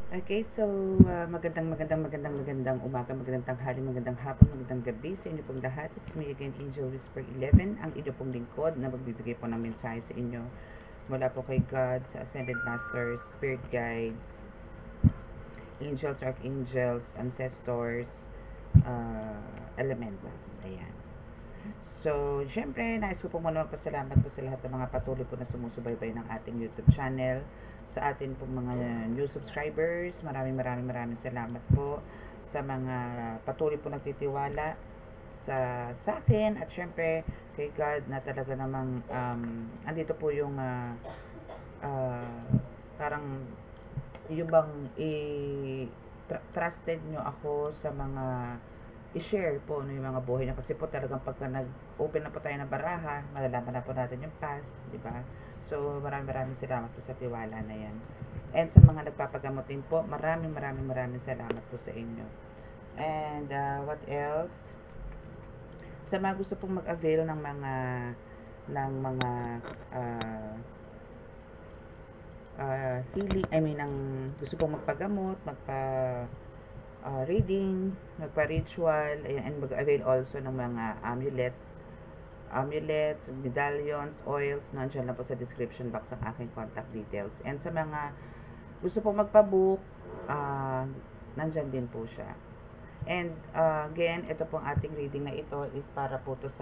Okay, so magandang umaga, magandang tanghali, magandang hapon, magandang gabi sa inyo pong lahat. It's me again, Angel Whisper 11, ang inyo pong lingkod na magbibigay po ng mensahe sa inyo mula po kay God, sa Ascended Masters, Spirit Guides, Angels, Archangels, Ancestors, Elementals. Ayan. So, syempre, nais ko po muna magpasalamat po sa lahat ng mga patuloy po na sumusubaybay ng ating YouTube channel. Sa atin po mga new subscribers, maraming salamat po sa mga patuloy po nagtitiwala sa akin. At syempre, kay God na talaga namang andito po yung uh, parang yung bang trusted nyo ako sa mga i-share po no, yung mga buhay niya kasi po talagang pagka nag-open na po tayo ng baraha, malalaman na po natin yung past, di ba? So, maraming salamat po sa tiwala na yan. And sa mga nagpapagamot din po, maraming salamat po sa inyo. And what else? Sa mga gusto pong mag-avail ng mga uh, healing, ng gusto pong magpagamot, reading, magpa-ritual, and mag-avail also ng mga amulets, medallions, oils, nandiyan lang po sa description box ang aking contact details. And sa mga gusto pong magpa-book, nandyan din po siya. And again, ito pong ating reading na ito is para po to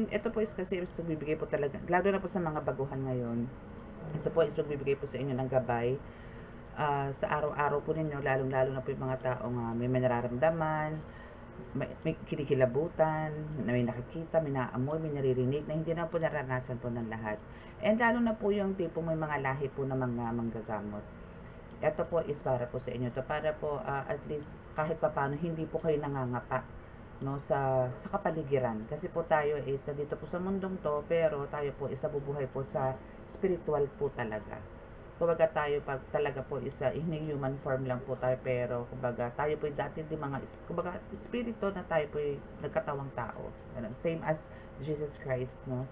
ito po is kasi magbibigay po talaga, lalo na po sa mga baguhan ngayon, ito po is magbibigay po sa inyo ng gabay sa araw-araw po ninyo, lalong-lalo na po yung mga taong may nararamdaman, may kinikilabutan, may nakikita, may naamoy, may naririnig na hindi na po naranasan po ng lahat. And lalo na po yung tipong may mga lahi po na mga manggagamot. Ito po is para po sa inyo. Ito para po at least kahit papano hindi po kayo nangangapa no sa kapaligiran kasi po tayo is dito po sa mundong to, pero tayo po is bubuhay po sa spiritual po talaga. Kumbaga tayo pag talaga po isa in human form lang po tayo, pero kumbaga tayo po dati di mga kumbaga espiritu na tayo po nagkatawang tao. Same as Jesus Christ, no?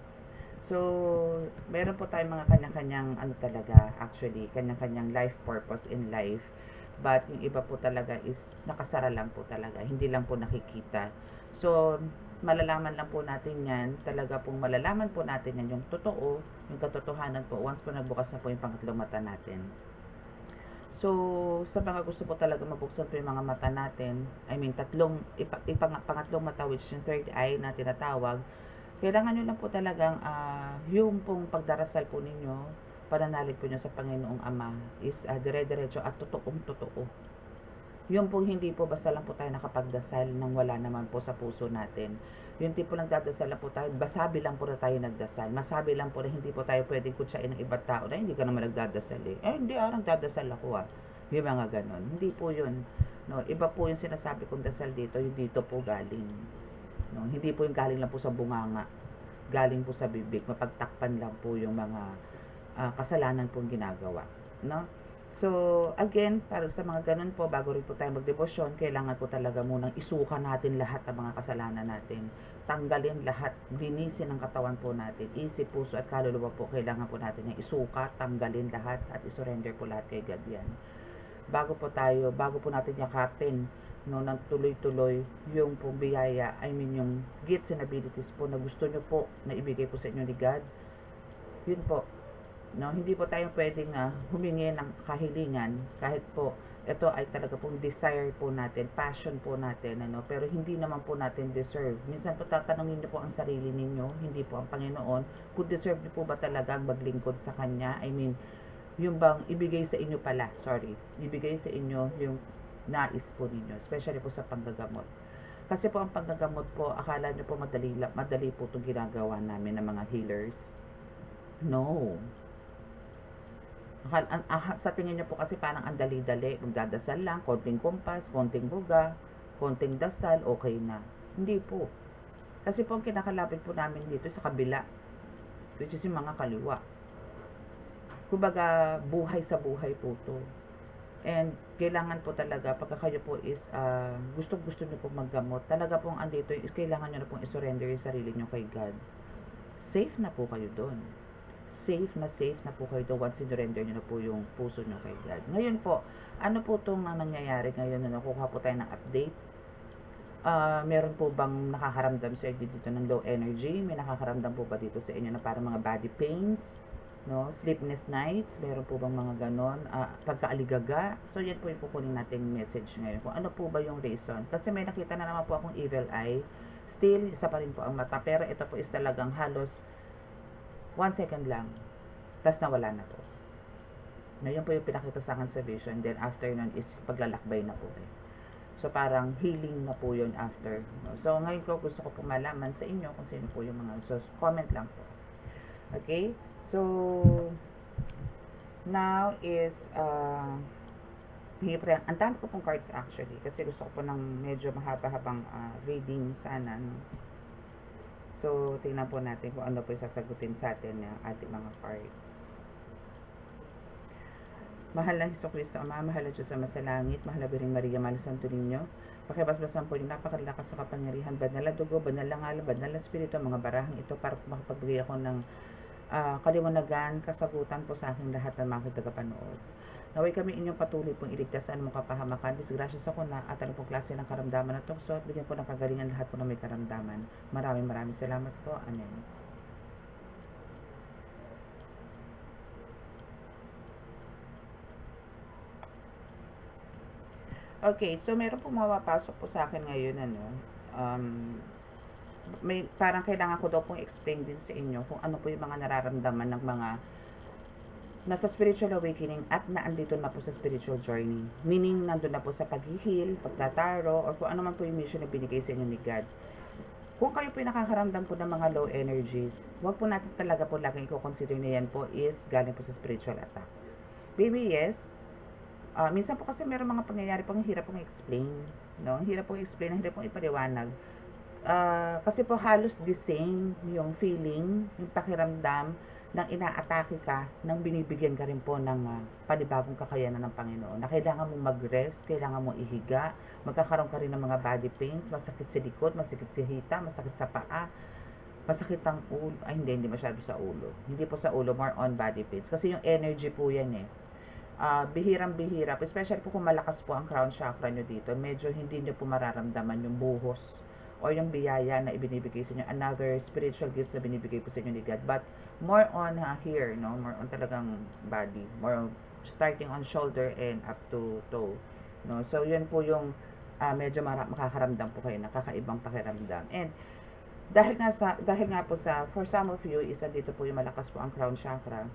So, meron po tayong mga kanya-kanyang ano talaga, actually, kanya-kanyang life purpose in life. But yung iba po talaga is nakasara lang po talaga, hindi lang po nakikita. So, malalaman lang po natin yan, talaga pong malalaman po natin yan, yung totoo, yung katotohanan po, once po nagbukas na po yung pangatlong mata natin. So, sa mga gusto po talaga mabuksan po yung mga mata natin, pangatlong mata, which yung third eye na tinatawag, kailangan nyo lang po talagang yung pong pagdarasal po ninyo, pananalig po nyo sa Panginoong Ama is dire-diretso at totoong totoo. Yung pong hindi po basta lang po tayo nakapagdasal nang wala naman po sa puso natin. Yung tipo lang dadasal lang po tayo, basabi lang po na tayo nagdasal. Masabi lang po na hindi po tayo pwedeng kutsain ng ibang tao na hindi ka naman nagdadasal eh. Hindi nagdadasal ako Yung mga ganon. Hindi po yun. No, iba po yung sinasabi kong dasal dito, yung dito po galing. No, hindi po yung galing lang po sa bunganga. Galing po sa bibig. Mapagtakpan lang po yung mga kasalanan pong ginagawa. No? So, again, para sa mga ganun po, bago rin po tayo magdebosyon, kailangan po talaga munang isuka natin lahat ng mga kasalanan natin. Tanggalin lahat, linisin ang katawan po natin. Isip, puso at kaluluwa po, kailangan po natin yung isuka, tanggalin lahat at isurrender po lahat kay God yan. Bago po natin yakapin no, ng tuloy-tuloy yung pong biyaya, yung gifts and abilities po na gusto nyo po na ibigay po sa inyo ni God, yun po, no, hindi po tayo pwedeng humingi ng kahilingan kahit po ito ay talaga pong desire po natin, passion po natin, pero hindi naman po natin deserve. Minsan po tatanungin niyo po ang sarili ninyo, hindi po ang Panginoon, kung deserve niyo po ba talagang maglingkod sa Kanya. Yung bang ibigay sa inyo pala, ibigay sa inyo yung nais po ninyo, especially po sa panggagamot. Kasi po ang panggagamot po, akala nyo po madali po itong ginagawa namin ng mga healers. No. Sa tingin nyo po kasi parang ang dali-dali, magdadasal lang, konting kumpas, konting buga, konting dasal, okay na. Hindi po. Kasi po ang kinakalapit po namin dito sa kabila, which is yung mga kaliwa. Kumbaga, buhay sa buhay po to. And kailangan po talaga, pagka kayo po is gusto nyo po maggamot, talaga pong kailangan nyo na pong isurrender yung sarili nyo kay God. Safe na po kayo doon. safe na po kayo to once sinurrender nyo na po yung puso nyo kay God. Ngayon po, ano po itong nangyayari ngayon na nakuha po tayo ng update? Meron po bang nakakaramdam sa inyo dito ng low energy? May nakakaramdam po ba dito sa inyo na parang mga body pains? No? Sleepless nights? Meron po bang mga ganon? Pagkaaligaga? So, yan po yung kukunin nating message ngayon. Kung ano po ba yung reason? Kasi may nakita na naman po akong evil eye. Still, isa pa rin po ang mata. Pero ito po is talagang halos 1 second lang. Tapos nawala na po. Ngayon po yung pinakita sa akin sa vision. Then after nun is paglalakbay na po. So, parang healing na po yun after. So, ngayon ko gusto ko po malaman sa inyo kung sino po yung mga. So, comment lang po. Okay? So, now is, ang dami ko pong cards actually. Kasi gusto ko po ng medyo mahaba-habang reading sana. No? So, tingnan po natin kung ano po yung sasagutin sa atin ng ating mga cards. Mahal na Jesucristo, Ama, mahal na Diyos Ama sa langit, mahal na Birheng Maria, mahal na Santo Niño, pakibasbasan po yung napakalakas na kapangyarihan, banal na dugo, banal na ngalan, banal na spirito, mga barahang ito para makapagbigay ako ng kaliwanagan, kasagutan po sa aking lahat ng mga tagapanood. Naway kami inyong patuloy pong iligtas sa anumang kapahamakan, disgrasya sa kuna at anong pong klase ng karamdaman na tukso at bigyan po ng kagalingan lahat po na may karamdaman. Maraming salamat po. Amen. Okay, so meron po mapapasok po sa akin ngayon, may parang kailangan ko daw pong explain din sa inyo kung ano po yung mga nararamdaman ng mga nasa spiritual awakening at naandito na po sa spiritual journey. Meaning, nandun na po sa pag-heal, pagtataro, or kung ano man po yung mission na binigay sa inyo ni God. Kung kayo po yung nakakaramdam po ng mga low energies, huwag po natin talaga po laging i-consider na yan po is galing po sa spiritual attack. Maybe yes, minsan po kasi meron mga pangyayari pong hirap pong explain, no? Hirap pong explain, hirap pong ipaliwanag. Kasi po halos the same yung feeling, yung pakiramdam ng inaatake ka, nang binibigyan ka rin po ng panibagong kakayanan ng Panginoon. Na kailangan mong mag-rest, kailangan mong ihiga, magkakaroon ka rin ng mga body pains, masakit sa likod, masakit sa hita, masakit sa paa, masakit ang ulo, hindi masyado sa ulo. Hindi po sa ulo, more on body pains. Kasi yung energy po yan bihirang-bihira, especially po kung malakas po ang crown chakra nyo dito, medyo hindi nyo po mararamdaman yung buhos o yung biyaya na ibinibigay sa inyo, another spiritual gifts na binibigay po sa inyo ni God, but more on here, no? More on talagang body, more on, starting on shoulder and up to toe, no? So, yun po yung medyo makakaramdam po kayo, nakakaibang pakiramdam. And dahil nga po sa, for some of you, isa dito po yung malakas po ang crown chakra.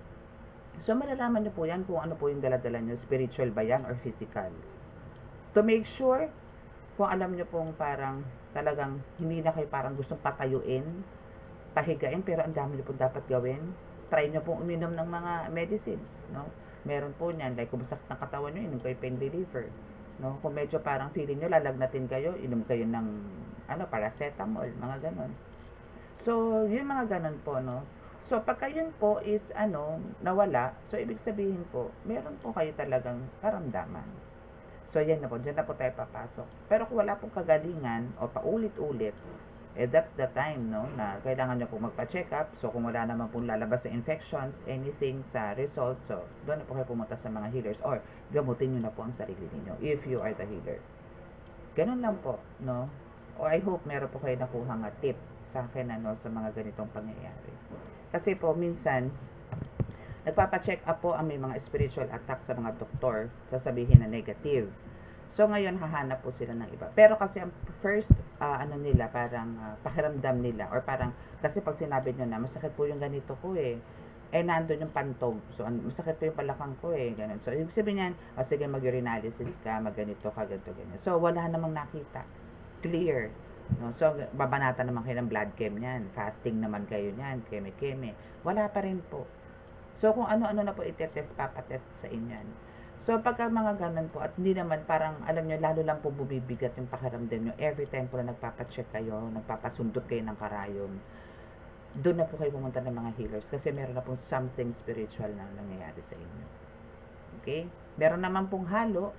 So, malalaman nyo po yan kung ano po yung daladala nyo, spiritual ba yan or physical. To make sure, kung alam nyo pong parang talagang hindi na kayo parang gustong patayuin, pahigain, pero ang dami nyo pong dapat gawin, try nyo pong uminom ng mga medicines, no? Meron po niyan, like kung masakit ng katawan nyo, inom kayo pain reliever, no? Kung medyo parang feeling nyo, lalagnatin kayo, inom kayo ng, paracetamol, mga ganon. So, yung mga ganon po, no? So, pagka yun po is, nawala, so, ibig sabihin po, meron po kayo talagang karamdaman. So, yan na po, dyan na po tayo papasok. Pero kung wala pong kagalingan, o paulit-ulit, that's the time, no, na kailangan nyo po magpa-check up. So, kung wala naman pong lalabas sa infections, anything sa result, so, doon na po kayo pumunta sa mga healers, or gamutin nyo na po ang sarili niyo if you are the healer. Ganun lang po, no? O I hope meron po kayo nakuha nga tip sa akin, sa mga ganitong pangyayari. Kasi po, minsan, nagpapa-check up po ang may mga spiritual attack sa mga doktor, sasabihin na negative. So, ngayon, hahanap po sila ng iba. Pero kasi, ang first, nila, parang pakiramdam nila, or parang, kasi pag sinabi nyo na, masakit po yung ganito ko nandun yung pantog. So, masakit po yung palakang ko ganun. So, ibig sabihin yan, sige, mag-urinalysis ka, mag-ganito ka, ganito, ganyan. So, wala namang nakita. Clear. No? So, babanatan naman kayo ng blood chem niyan. Fasting naman kayo niyan. Keme-keme. Wala pa rin po. So, kung ano-ano na po itetest, papatest sa inyan. So, pagka mga ganun po, at hindi naman parang, alam nyo, lalo lang po bumibigat yung pakiramdam nyo. Every time po na nagpapacheck kayo, nagpapasundot kayo ng karayom, doon na po kayo pumunta ng mga healers. Kasi meron na pong something spiritual na nangyayari sa inyo. Okay? Meron naman pong halo,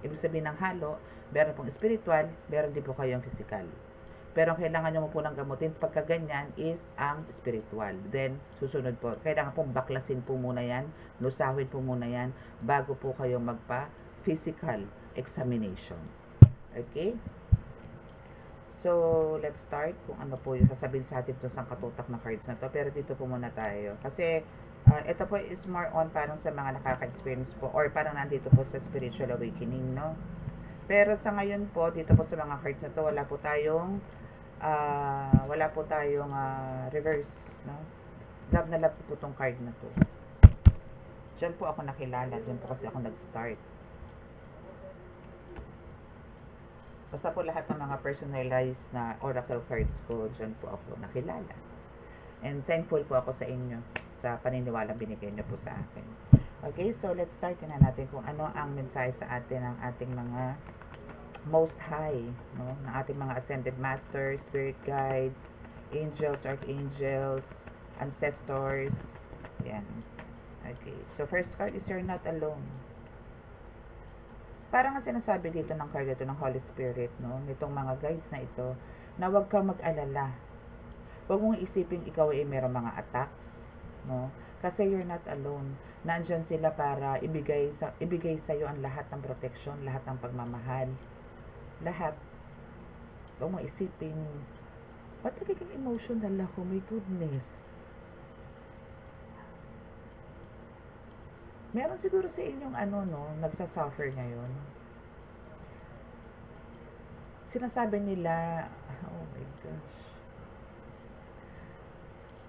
ibig sabihin ng halo, meron pong spiritual, meron din po kayong physical. Pero ang kailangan nyo po ng gamutin pagka ganyan is ang spiritual. Then, susunod po, kailangan pong baklasin po muna yan, lusawin po muna yan, bago po kayo magpa-physical examination. Okay? So, let's start kung ano po yung sasabihin sa atin itong sangkatutak na cards na to. Pero dito po muna tayo. Kasi, ito po is more on parang sa mga nakaka-experience po or parang nandito po sa spiritual awakening, no? Pero sa ngayon po, dito po sa mga cards na to, wala po tayong reverse, no? Love na love po itong card na to. Diyan po ako nakilala, diyan po kasi ako nag-start. Basta po lahat ng mga personalized na oracle cards ko, dyan po ako nakilala. And thankful po ako sa inyo sa paniniwalang binigay niyo po sa akin. Okay, so let's start na natin kung ano ang mensahe sa atin ng ating mga most high, no? Ng ating mga ascended masters, spirit guides, angels, archangels, ancestors. Yan. Okay, so first card is you're not alone. Parang ang sinasabi dito ng card ito ng Holy Spirit, no? Nitong mga guides na ito, na huwag kang mag-alala. Huwag mong isipin ikaw ay mayroong mga attacks, no? Kasi you're not alone. Nandyan sila para ibigay sa iyo ang lahat ng protection, lahat ng pagmamahal. Lahat. Huwag mong isipin, ba't nagiging emotional ako? My goodness. Meron siguro sa inyong nagsasuffer ngayon. Sinasabi nila, oh my gosh.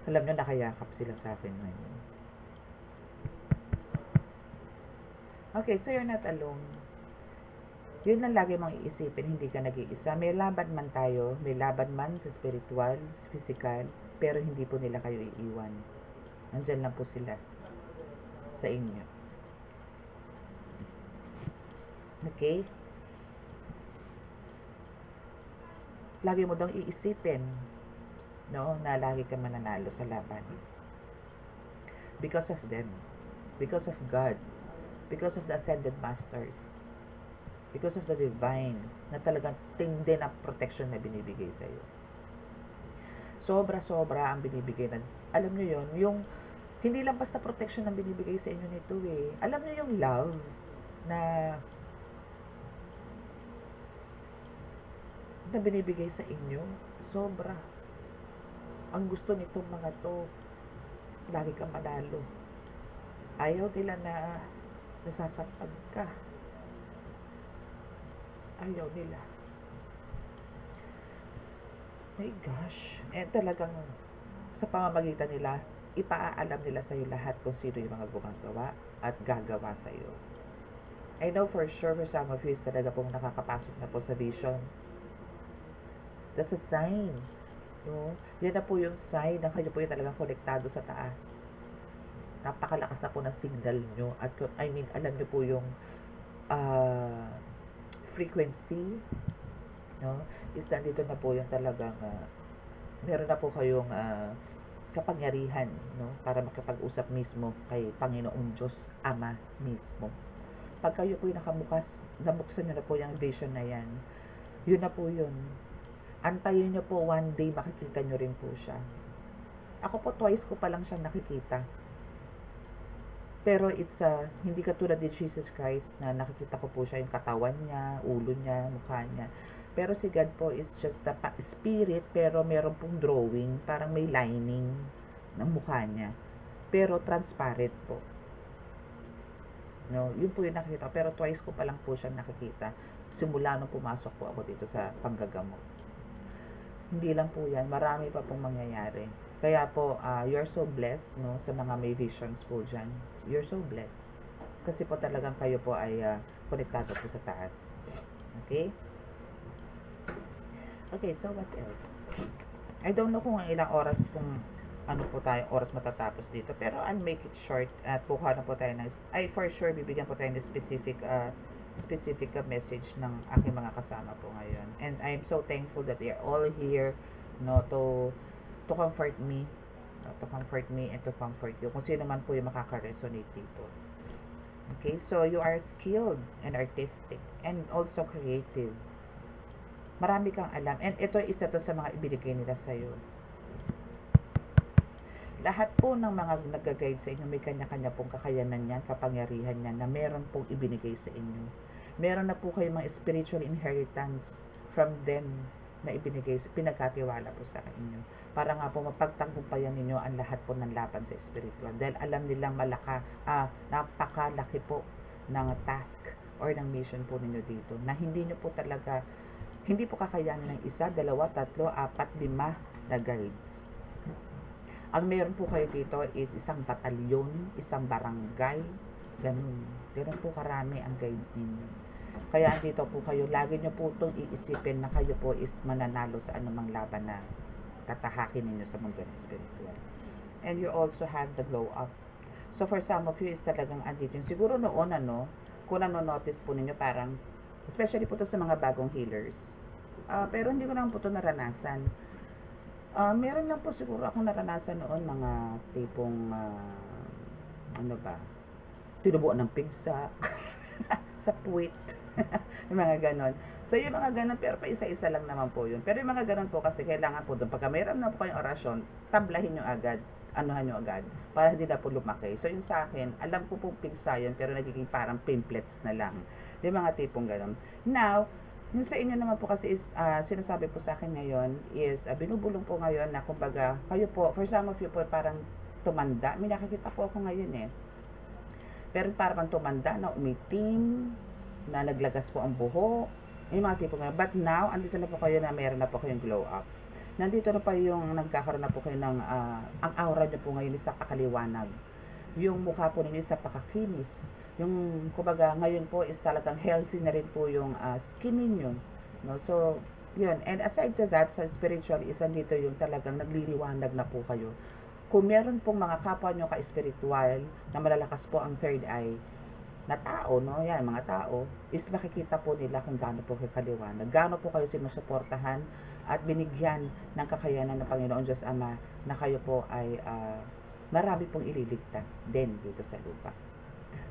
Alam nyo, nakayakap sila sa akin ngayon. Okay, so you're not alone. Yun lang lagi mong iisipin, hindi ka nag-iisa. May laban man tayo, may laban man sa spiritual, physical, pero hindi po nila kayo iiwan. Nandyan lang po sila sa inyo. Okay? Lagi mo daw iisipin, no, na lagi ka mananalo sa laban. Because of them. Because of God. Because of the ascended masters. Because of the divine, na talagang tindi na protection na binibigay sa iyo. Sobra-sobra ang binibigay na, alam nyo yun, yung hindi lang basta protection ang binibigay sa inyo nito eh. Alam niyo yung love na binibigay sa inyo. Sobra. Ang gusto nitong mga to, lagi kang manalo. Ayaw nila na nasasaktan ka. Ayaw nila. My gosh. And talagang sa pamamagitan nila, ipaalam nila sa iyo lahat kung sino yung mga gumagawa at gagawa sa iyo. I know for sure for some of you is talaga pong nakakapasok na po sa vision. That's a sign. No? Yan na po yung sign na kayo po yung talagang konektado sa taas. Napakalakas na po ng signal nyo. At alam nyo po yung frequency. No? Is nandito na po yung talagang meron na po kayong kapangyarihan, no, para makapag-usap mismo kay Panginoong Diyos Ama mismo. Pag kayo po yung nabuksan nyo na po yung vision na yan, yun na po yun. Antayin nyo po one day, makikita nyo rin po siya. Ako po twice ko pa lang siyang nakikita. Pero hindi katulad ni Jesus Christ na nakikita ko po siya yung katawan niya, ulo niya, mukha niya. Pero si God po is just a spirit, pero meron pong drawing, parang may lining ng mukha niya. Pero transparent po. No, yun po yung nakikita. Pero twice ko pa lang po siya nakikita. Simula nung pumasok po ako dito sa panggagamot. Hindi lang po yan. Marami pa pong mangyayari. Kaya po, you're so blessed, no, sa mga may visions po dyan. You're so blessed. Kasi po talagang kayo po ay konektado po sa taas. Okay? Okay, so what else? I don't know kung ilang oras, kung ano po tayo, oras matatapos dito. Pero I'll make it short at kukuha na po tayo ng, for sure, bibigyan po tayo ng specific message ng aking mga kasama po ngayon. And I'm so thankful that they are all here, no, to comfort me, no, to comfort me and to comfort you. Kung sino man po yung makaka-resonate dito. Okay, so you are skilled and artistic and also creative. Marami kang alam. And ito, isa to sa mga ibinigay nila sa'yo. Lahat po ng mga nag-guide sa inyo, may kanya-kanya pong kakayanan yan, kapangyarihan yan, na meron pong ibinigay sa inyo. Meron na po kayong mga spiritual inheritance from them na ibinigay, pinagkatiwala po sa inyo. Para nga po mapagtagumpayan ninyo ang lahat po ng laban sa spiritual. Dahil alam nilang napakalaki po ng task or ng mission po ninyo dito. Na hindi nyo po talaga, hindi po kakayanin ng isa, dalawa, tatlo, apat, lima na guides. Ang meron po kayo dito is isang batalyon, isang barangay, ganun. Ganun po karami ang guides ninyo. Kaya dito po kayo, lagi nyo po itong iisipin na kayo po is mananalo sa anumang laban na tatahakin ninyo sa mundo ng spiritual. And you also have the glow up. So for some of you is talagang andito yun. Siguro noon, kung nanonotice po ninyo parang, especially po to sa mga bagong healers. Pero hindi ko naman po ito naranasan. Meron lang po siguro akong naranasan noon, mga tipong, tinubuan ng pigsa, sa puwit, yung mga ganon. So, yung mga ganon, pero pa isa-isa lang naman po yun. Pero yung mga ganon po kasi kailangan po doon, pagka mayroon na po kayong orasyon, tablahin nyo agad, anuhan nyo agad, para hindi na po lumaki. So, yung sa akin, alam ko pong pigsa yun, pero nagiging parang pamphlets na lang. Yung mga tipong ganon. Now, yung sa inyo naman po kasi is, sinasabi po sa akin ngayon is, binubulong po ngayon na kumbaga, kayo po, for some of you po parang tumanda. May nakikita po ako ngayon Pero parang tumanda na umitim, na naglagas po ang buho, yung mga tipo nga. But now, andito na po kayo na meron na po kayong glow up. Nandito na pa yung nagkakaroon na po kayo ng, ang aura nyo po ngayon is sa pakaliwanag. Yung mukha po ninyo sa pakakinis. Yung, kumbaga, ngayon po is talagang healthy na rin po yung skin ninyo. No? So, yun. And aside to that, sa spiritual, is andito yung talagang nagliliwanag na po kayo. Kung meron pong mga kapwa nyo ka-spiritual na malalakas po ang third eye na tao, no? Yan, mga tao, is makikita po nila kung gaano po kayo kaliwanag. Gaano po kayo sinusuportahan at binigyan ng kakayanan ng Panginoon Diyos Ama na kayo po ay marami pong ililigtas din dito sa lupa.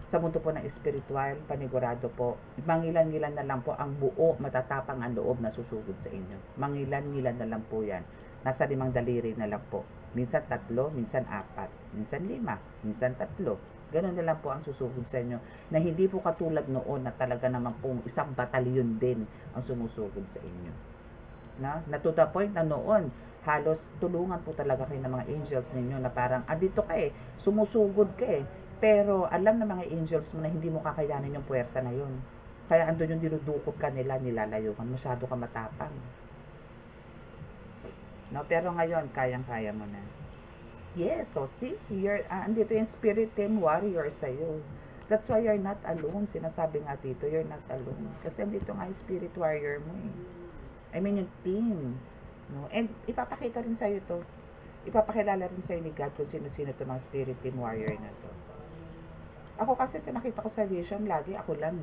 Sa mundo po ng espiritual, panigurado po, mangilan-ngilan na lang po ang buo, matatapang ang loob na susugod sa inyo. Mangilan-ngilan na lang po yan. Nasa 5 daliri na lang po. Minsan 3, minsan 4, minsan 5, minsan 3. Ganun na lang po ang susugod sa inyo. Na hindi po katulad noon na talaga naman pong isang batalyon din ang sumusugod sa inyo. Na to the point na noon, halos tulungan po talaga kayo ng mga angels ninyo na parang, dito ka sumusugod ka Pero alam ng mga angels mo na hindi mo kakayanin yung puwersa na yun. Kaya andun yung dinudukot ka nila, nilalayukan. Masyado ka matapang. No? Pero ngayon, kayang-kaya mo na. Yes, so see, andito yung spirit team warrior sa'yo. That's why you're not alone. Sinasabi nga dito, you're not alone. Kasi andito nga yung spirit warrior mo I mean, yung team. No? And ipapakita rin sa'yo to. Ipapakilala rin sa'yo ni God kung sino-sino to mga spirit team warrior na to. Ako kasi nakita ko sa vision, lagi ako lang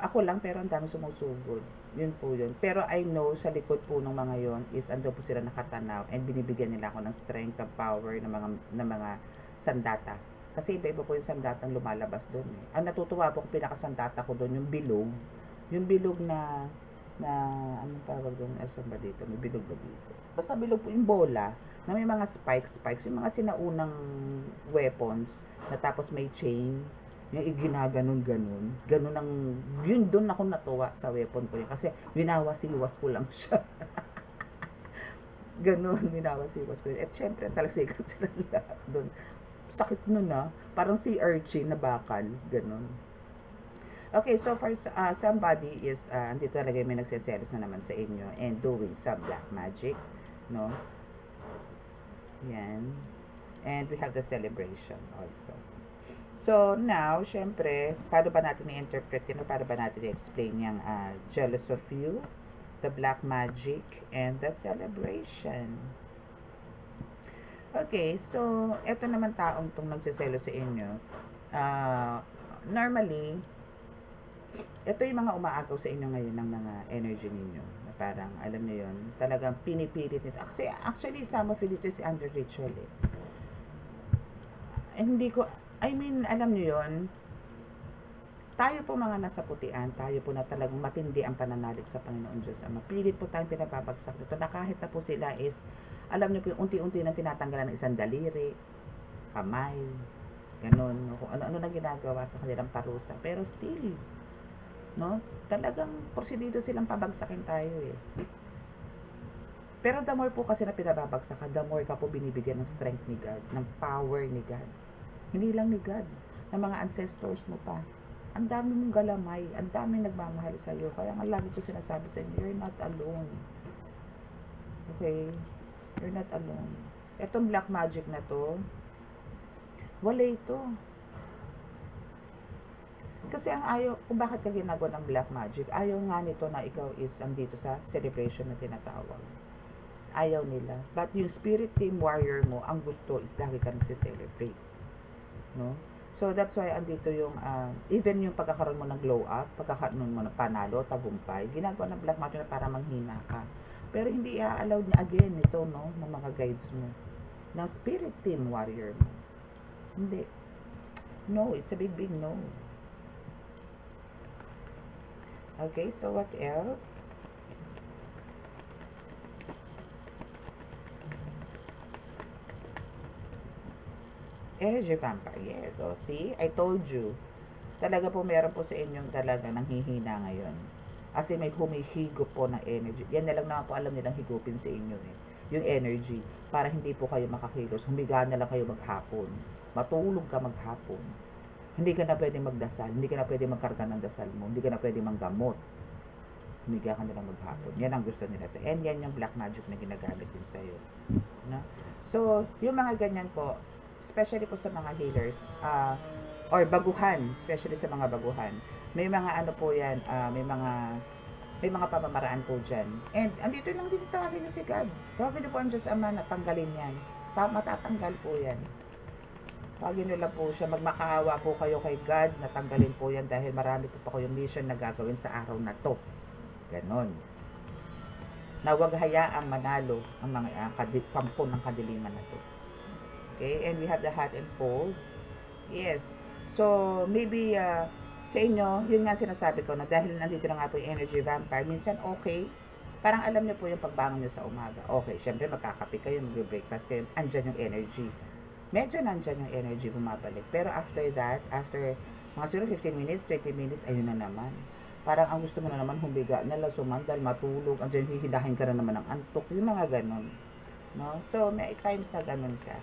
ako lang pero ang dami sumusugod. Yun po yun. Pero I know sa likod po ng mga yon is ando po sila nakatanaw and binibigyan nila ako ng strength, ng power ng mga sandata. Kasi iba-iba po yung sandatang lumalabas doon Ang natutuwa po kung pinakasandata ko doon, yung bilog. Yung bilog na anong tawag doon? Asan ba dito? May bilog ba dito? Basta bilog po yung bola na may mga spikes, yung mga sinaunang weapons na tapos may chain, yung ginaganon-ganon. Yun doon ako natuwa sa weapon ko yun. Kasi winawasiwas ko lang siya. Ganon, winawasiwas ko yun. At syempre, talasikat sila lahat doon. Sakit nun parang si urchin na bakal, ganon. Okay, so for somebody is, andito talaga may nagsiselos na naman sa inyo and doing some black magic, no? Yan. And we have the celebration also. So, now, syempre, paano ba natin i-interpret yun? Paano ba natin i-explain yung jealous of you, the black magic, and the celebration? Okay, so, eto naman taong itong nagsiselo sa inyo. Normally, ito yung mga umaagaw sa inyo ngayon ng mga energy ninyo. Parang, alam niyo yun, talagang pinipilit nito. Actually, some of it dito is under ritual hindi ko, alam niyo yun, tayo po mga nasa putian, tayo po na talagang matindi ang pananalig sa Panginoon Diyos Ama. Pilit po tayong pinababagsak nito na kahit na po sila is, alam niyo po yung unti-unti nang tinatanggalan ng isang daliri, kamay, ganun, no? Kung ano-ano na ginagawa sa kanilang parusa. Pero still, no? Talagang porsidido silang pabagsakin tayo eh. Pero the more po kasi na pinababagsak ka, the more ka po binibigyan ng strength ni God, ng power ni God. Hindi lang ni God, ng mga ancestors mo pa. Ang dami mong galamay, ang daming nagmamahal sa iyo. Kaya nga lagi ko sinasabi sa inyo, you're not alone. Okay? You're not alone. Etong black magic na to, wala ito. Kasi ang ayaw, kung bakit ka ginagawa ng black magic, ayaw nga nito na ikaw is andito sa celebration na tinatawag. Ayaw nila. But yung spirit team warrior mo, ang gusto is lagi ka nagse-celebrate. No? So, that's why andito yung, even yung pagkakaroon mo ng glow up, pagkakaroon mo ng panalo, tagumpay, ginagawa ng black magic na para manghina ka. Pero hindi i-allow niya again ito, no, ng mga guides mo. Na spirit team warrior mo. Hindi. No, it's a big no. Okay, so what else? Energy vampire. Yes. So, see? I told you. Talaga po meron po sa inyong talaga nanghihina ngayon. Kasi may humihigop po ng energy. Yan na lang naman po alam nilang higupin sa inyo eh. Yung energy. Para hindi po kayo makakilos. Humiga na lang kayo maghapon. Matulog ka maghapon. Hindi ka na pwede magdasal. Hindi ka na pwede magkarga ng dasal mo. Hindi ka na pwede manggamot. Humiga ka na lang maghapon. Yan ang gusto nila sa. And yan yung black magic na ginagamit din sa'yo. No? So, yung mga ganyan po, especially po sa mga healers, or baguhan, especially sa mga baguhan, may mga ano po yan, may mga pamamaraan po dyan. And andito lang din, tawagin nyo si God. Tawagin nyo po ang Diyos Ama na tanggalin yan. Matatanggal po yan. Tawagin nyo lang po siya, magmakaawa po kayo kay God na tanggalin po yan dahil marami po pa kayong mission na gagawin sa araw na to. Ganon. Na huwag hayaang manalo ang mga kampo ng kadiliman na to. Okay, and we have the hot and cold. Yes. So, maybe sa inyo, yun nga sinasabi ko na dahil nandito na nga po yung energy vampire, minsan okay, parang alam niyo po yung pagbangon niyo sa umaga. Okay, syempre magkakape kayo, mag-breakfast kayo, andyan yung energy. Medyo nandyan yung energy bumabalik. Pero after that, after mga siguro 15 minutes, 20 minutes, ayun na naman. Parang ang gusto mo na naman humiga, nalang sumandal, matulog, andyan hihilahin ka na naman ng antok, yung mga ganon. No? So, may times na ganon ka.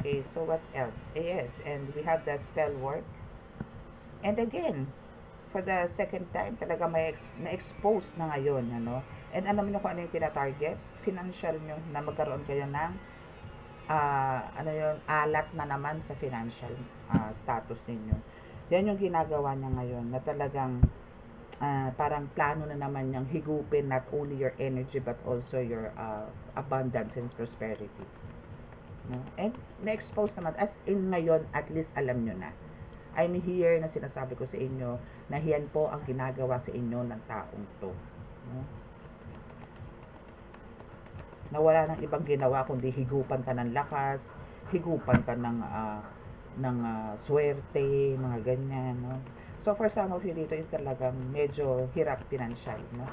Okay, so what else? Yes, and we have the spell work. And again, for the second time, talaga may expose na ngayon, ano? And alam niyo kung ano yung tina-target? Financial nyo, na magkaroon kayo ng alat na naman sa financial status ninyo. Yan yung ginagawa niya ngayon, na talagang parang plano na naman niyang higupin not only your energy but also your abundance and prosperity. No? And na-expose naman, as in ngayon, at least alam nyo na. I'm here na sinasabi ko sa inyo na yan po ang ginagawa sa inyo ng taong to. No? Na wala nang ibang ginawa kundi higupan ka ng lakas, higupan ka ng swerte, mga ganyan. No? So for some of you dito is talagang medyo hirap financial. No?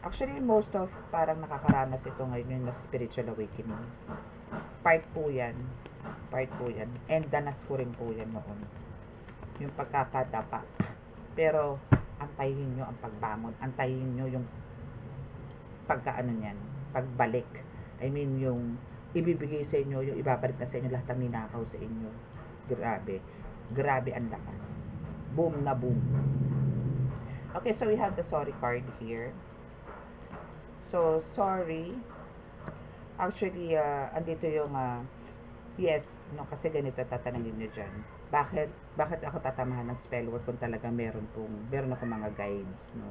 Actually, most of parang nakakaranas ito ngayon yung spiritual awakening. Part po yan. And danas ko rin po yan noon. Yung pagkakadapa. Pero, antayin nyo ang pagbangon. Antayin nyo yung pagkaano niyan. Pagbalik. I mean, yung ibibigay sa inyo, yung ibabalik na sa inyo lahat ng ninakaw sa inyo. Grabe. Grabe ang lakas. Boom na boom. Okay, so we have the sorry card here. So, sorry. Actually, andito yung, yes, no, kasi ganito tatanungin nyo dyan. Bakit ako tatamahan ng spell work kung talaga meron ako mga guides, no?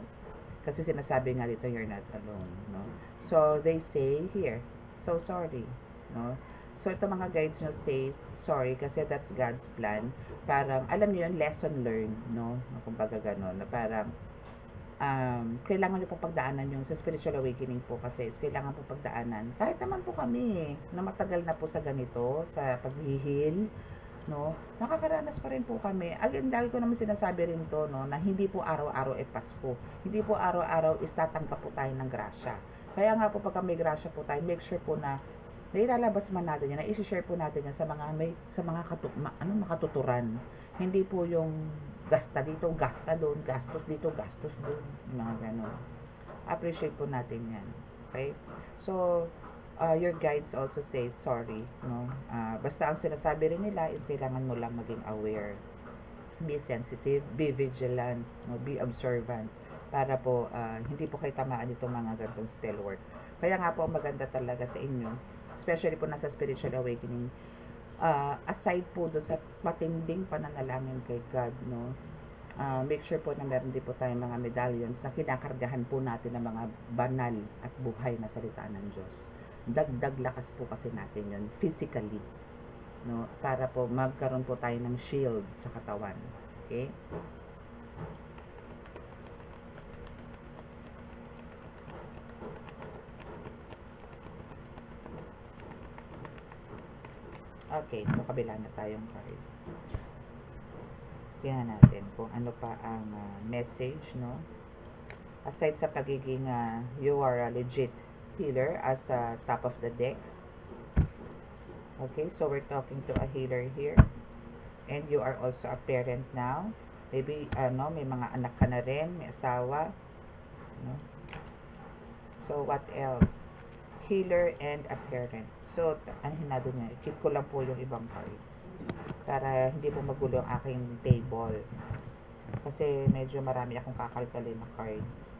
Kasi sinasabi nga dito, you're not alone, no? So, they say here, so sorry, no? So, ito mga guides nyo says, sorry, kasi that's God's plan. Parang, alam nyo yun, lesson learned, no? Kumbaga gano'n, na parang, kailangan nyo pong pagdaanan yung sa spiritual awakening po kasi kailangan po pagdaanan. Kahit naman po kami na matagal na po sa ganito, sa paghihil, no? Nakakaranas pa rin po kami. Again, lagi ko naman sinasabi rin to, no, na hindi po araw-araw Pasko. Hindi po araw-araw tatanggap po tayo ng grasya. Kaya nga po pagka may grasya po tayo, make sure po na nailalabas man natin yan, na i-share po natin yan sa mga makatuturan. Hindi po yung gasta dito, gasta doon, gastos dito, gastos doon, mga ganon. Appreciate po natin yan. Okay? So, your guides also say sorry, no? Basta ang sinasabi rin nila is kailangan mo lang maging aware. Be sensitive, be vigilant, no? Be observant para po hindi po kayo tamaan itong mga ganitong spell work. Kaya nga po maganda talaga sa inyo, especially po nasa spiritual awakening, aside po doon sa matinding pananalangin kay God, no? Make sure po na meron din po tayong mga medallions na kinakargahan po natin ng mga banal at buhay na salita ng Diyos. Dagdag lakas po kasi natin yun physically, no? Para po magkaroon po tayo ng shield sa katawan. Okay? Okay, so kabila na tayong card. Tingnan natin kung ano pa ang message, no? Aside sa pagiging you are a legit healer as top of the deck. Okay, so we're talking to a healer here. And you are also a parent now. Maybe, may mga anak ka na rin, may asawa. No? So, what else? Healer and a parent. So, ano hinado niya? Keep ko lang po yung ibang cards. Para hindi po magulo ang aking table. Kasi medyo marami akong kakalkalin na cards.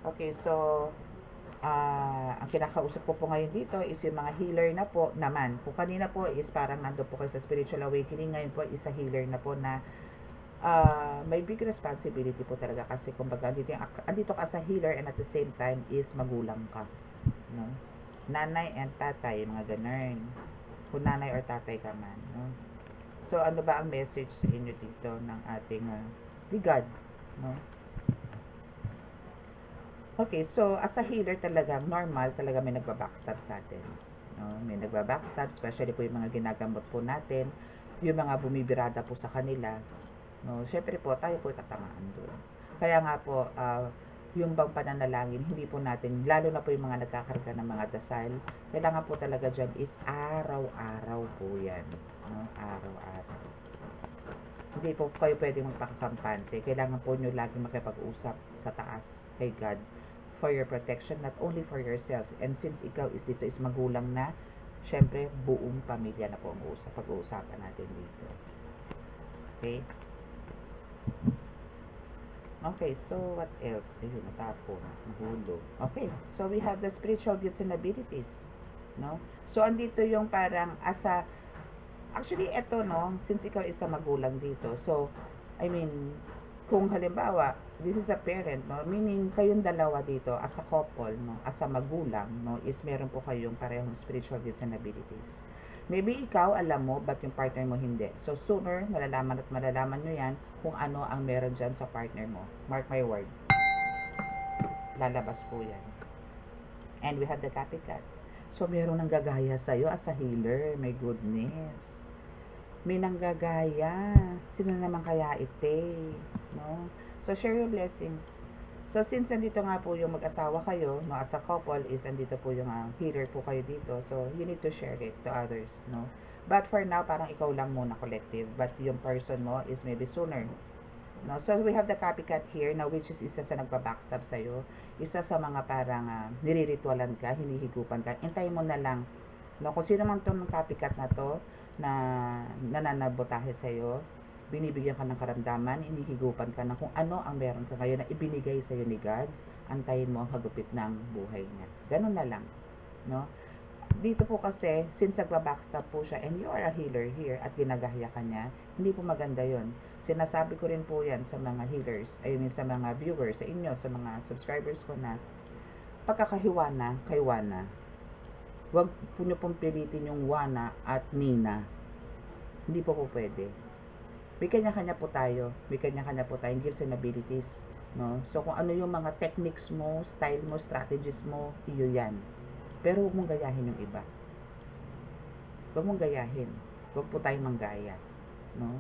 Okay, so, ang kinakausap ko po ngayon dito is yung mga healer na po naman. Kung kanina po is parang nando po kayo sa spiritual awakening, ngayon po is a healer na po na may big responsibility po talaga kasi kumbaga andito ka sa healer and at the same time is magulang ka, no? Nanay and tatay, mga ganun. Kung nanay or tatay ka man, no? So ano ba ang message sa inyo dito ng ating God, no? Okay, so as a healer talaga, normal talaga may nagba-backstab sa atin. No? May nagba-backstab, especially po yung mga ginagamot po natin, yung mga bumibirada po sa kanila. No? Siyempre po, tayo po tatamaan doon. Kaya nga po, yung bang pananalangin, hindi po natin, lalo na po yung mga nagkakarga ng mga dasal, kailangan po talaga dyan is araw-araw po yan. No? Araw-araw. Hindi po kayo pwedeng magpakakampante. Kailangan po nyo lagi makipag-usap sa taas kay God for your protection, not only for yourself. And since ikaw is dito is magulang na, syempre buong pamilya na po ang pag-uusapan natin dito. Okay? Okay, so what else? Ayun, natapon. Nahulog. Okay, so we have the spiritual gifts and abilities. No? So, andito yung parang actually, eto, no, since ikaw isa magulang dito, so, I mean, kung halimbawa, this is a parent, no, meaning kayong dalawa dito, as a couple, no, as a magulang, no, is meron po kayong parehong spiritual gifts and abilities. Maybe ikaw, alam mo, but yung partner mo hindi. So, sooner, malalaman nyo yan kung ano ang meron dyan sa partner mo. Mark my word. Lalabas po yan. And we have the copycat. So, meron nang gagaya sa'yo as a healer. My goodness. May nanggagaya. Sino naman kaya ite? No? So, share your blessings. So, since andito nga po yung mag-asawa kayo, no, as a couple, is andito po yung healer po kayo dito. So, you need to share it to others, no? But for now, parang ikaw lang muna collective. But yung person mo is maybe sooner. No? So, we have the copycat here, na which is isa sa nagpa-backstab sa'yo. Isa sa mga parang niriritualan ka, hinihigupan ka. Intay mo na lang. No? Kung sino man itong copycat na to, na nananabotahe sa'yo, binibigyan ka ng karamdaman, inihigupan ka na kung ano ang meron ka ngayon na ibinigay sa'yo ni God, antayin mo ang hagupit ng buhay niya. Ganun na lang. No? Dito po kasi, since nagba-backstab po siya, and you are a healer here, at ginagahya ka niya, hindi po maganda yon. Sinasabi ko rin po yan sa mga healers, I mean sa mga viewers, sa inyo, sa mga subscribers ko na, pagkakahiwana, kay Wana, huwag po nyo pong pilitin yung Wana at Nina. Hindi po pwede. May kanya-kanya po tayo. May kanya-kanya po tayong skills and abilities. No? So, kung ano yung mga techniques mo, style mo, strategies mo, iyo yan. Pero huwag mong gayahin yung iba. Huwag mong gayahin. Huwag po tayong manggaya, no?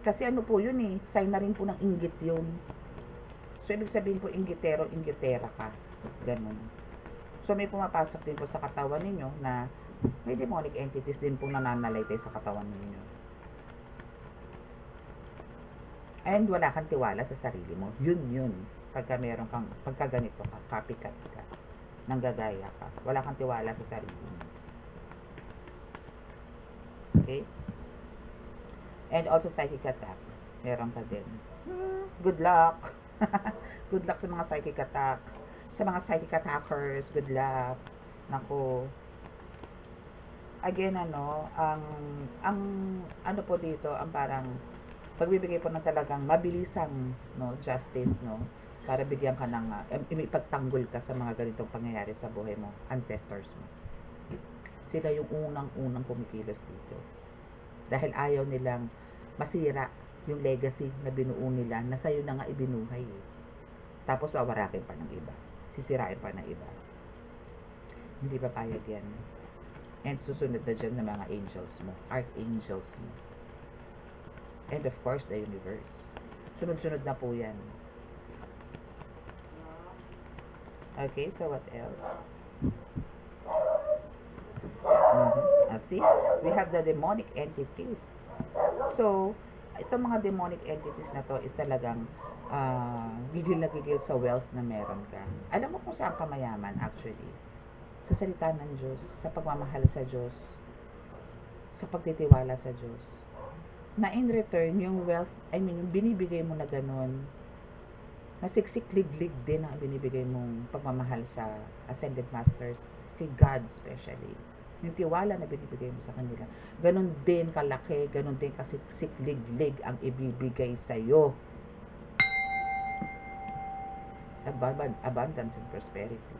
Kasi ano po yun eh, sign na rin po ng inggit yun. So, ibig sabihin po, inggitero, inggitera ka. Ganun. So, may pumapasok din po sa katawan ninyo na may demonic entities din po nananalaytay sa katawan ninyo. And wala kang tiwala sa sarili mo. Yun. Pagka ganito ka, copycat ka, nanggagaya ka. Wala kang tiwala sa sarili mo. Okay? And also psychic attack. Meron ka din. Good luck. Good luck sa mga psychic attack. Sa mga psychic attackers, good luck. Naku. Again, ang ano po dito, ang parang pagbibigay po ng talagang mabilisang justice, para bigyan ka ng ipagtanggol ka sa mga ganitong pangyayari sa buhay mo, ancestors mo. Sila yung unang-unang kumikilos dito. Dahil ayaw nilang masira yung legacy na binuo nila na sa'yo na nga ibinuhay eh. Tapos wawarakin pa ng iba. Sisirain pa ng iba. Hindi pa payag yan. And susunod na dyan ng mga angels mo, archangels mo. And of course, the universe. Sunod-sunod na po yan. Okay, so what else? See, we have the demonic entities. So, itong mga demonic entities na to is talagang gigil na gigil sa wealth na meron ka. Alam mo kung saan ka mayaman actually? Sa salita ng Diyos, sa pagmamahal sa Diyos, sa pagtitiwala sa Diyos. Na in return, yung wealth, yung binibigay mo na ganun, na siksik-lig-lig din ang binibigay mong pagmamahal sa Ascended Masters, kay God especially. Yung tiwala na binibigay mo sa kanila. Ganun din kalaki, ganun din kasiksik-lig-lig ang ibibigay sa'yo. Abundance and prosperity.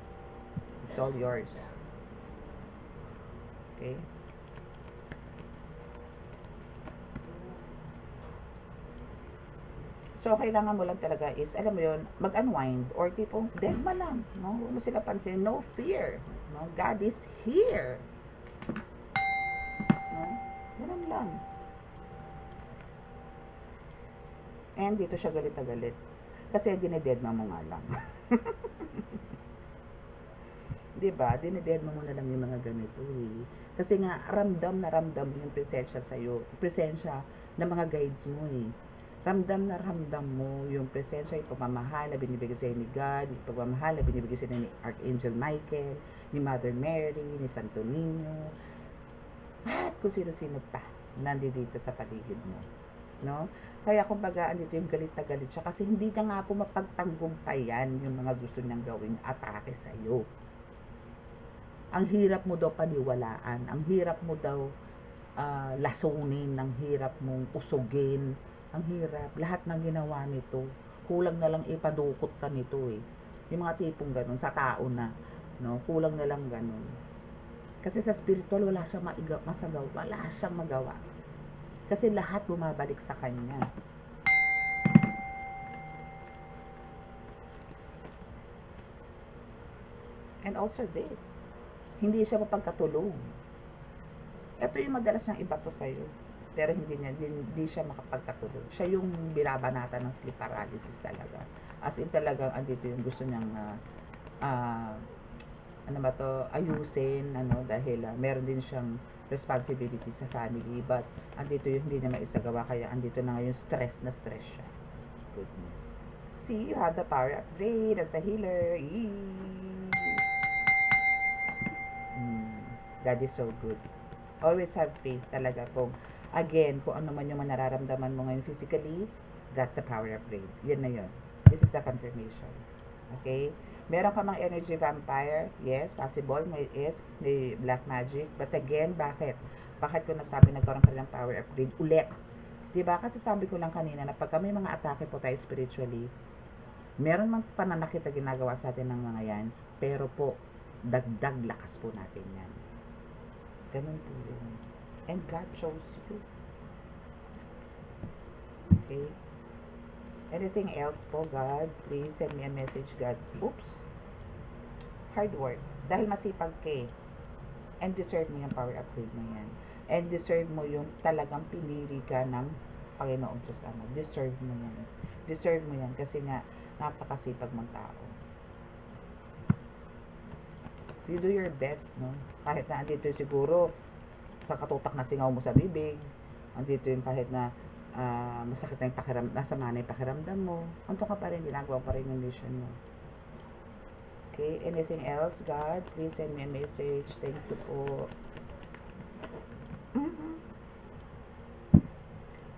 It's all yours. Okay? So, kailangan mo lang talaga is, alam mo yun, mag-unwind or tipong, deadma lang. No? Huwag mo sila pansin. No fear. No? God is here. No? Ganun lang. And dito siya galit na galit. Kasi dinededma mo nga lang. Diba? Dinededma mo na lang yung mga ganito eh. Kasi nga, ramdam na ramdam yung presensya sa'yo. Presensya ng mga guides mo eh. Ramdam na ramdam mo yung presensya, yung pagmamahal na binibigay sa'yo ni God, yung pagmamahal na binibigay sa'yo ni Archangel Michael, ni Mother Mary, ni Santo Niño, at kung sino-sino pa nandito sa paligid mo. No? Kaya kumbaga, andito yung galit na galit siya kasi hindi niya nga po mapagtanggumpayan yung mga gusto niyang gawing atake sa'yo. Ang hirap mo daw paniwalaan, ang hirap mo daw lasunin, ang hirap mong usugin, ang hirap. Lahat ng ginawa nito, kulang na lang ipadukot ka nito eh. Yung mga tipong ganun, sa tao na, no? Kulang na lang ganun. Kasi sa spiritual, wala siyang masagawa, wala siyang magawa. Kasi lahat bumabalik sa kanya. And also this, hindi siya mapagkatulong. Ito yung madalas ng iba to sa'yo. Pero hindi siya makapagkatulong. Siya yung binabanata ng sleep paralysis talaga. As in talagang andito yung gusto niyang ayusin, dahil meron din siyang responsibility sa family, but andito yung hindi niya maisagawa, kaya andito na ngayon stress siya. Goodness. See, you have the power upgrade as a healer. God is so good. Always have faith talaga kung again, kung ano man yung nararamdaman mo ngayon physically, that's a power upgrade. Yan na yun. This is the confirmation. Okay? Meron ka mga energy vampire? Yes, possible. May black magic. But again, bakit? Bakit ko nasabi nagkaroon ka ng power upgrade ulit? Diba? Kasi sabi ko lang kanina na pagka may mga atake po tayo spiritually, meron man pananakit na ginagawa sa atin ng mga yan, pero po, dagdag lakas po natin yan. Ganun po yun. And God chose you. Okay? Anything else po, God? Please send me a message, God. Oops. Hard work. Dahil masipag ka eh. And deserve mo yung power upgrade na yan. And deserve mo yung talagang pinili ka ng Panginoong Diyos Ama. Deserve mo yan. Deserve mo yan kasi nga napakasipag mong tao. You do your best, no? Kahit na andito siguro sa katutak na singaw mo sa bibig, andito yung kahit na masakit na yung pakiramdam, nasama na yung pakiramdam mo, anto ka pa rin, ginagawa pa rin yung mission mo. Okay, anything else, God? Please send me a message. Thank you po.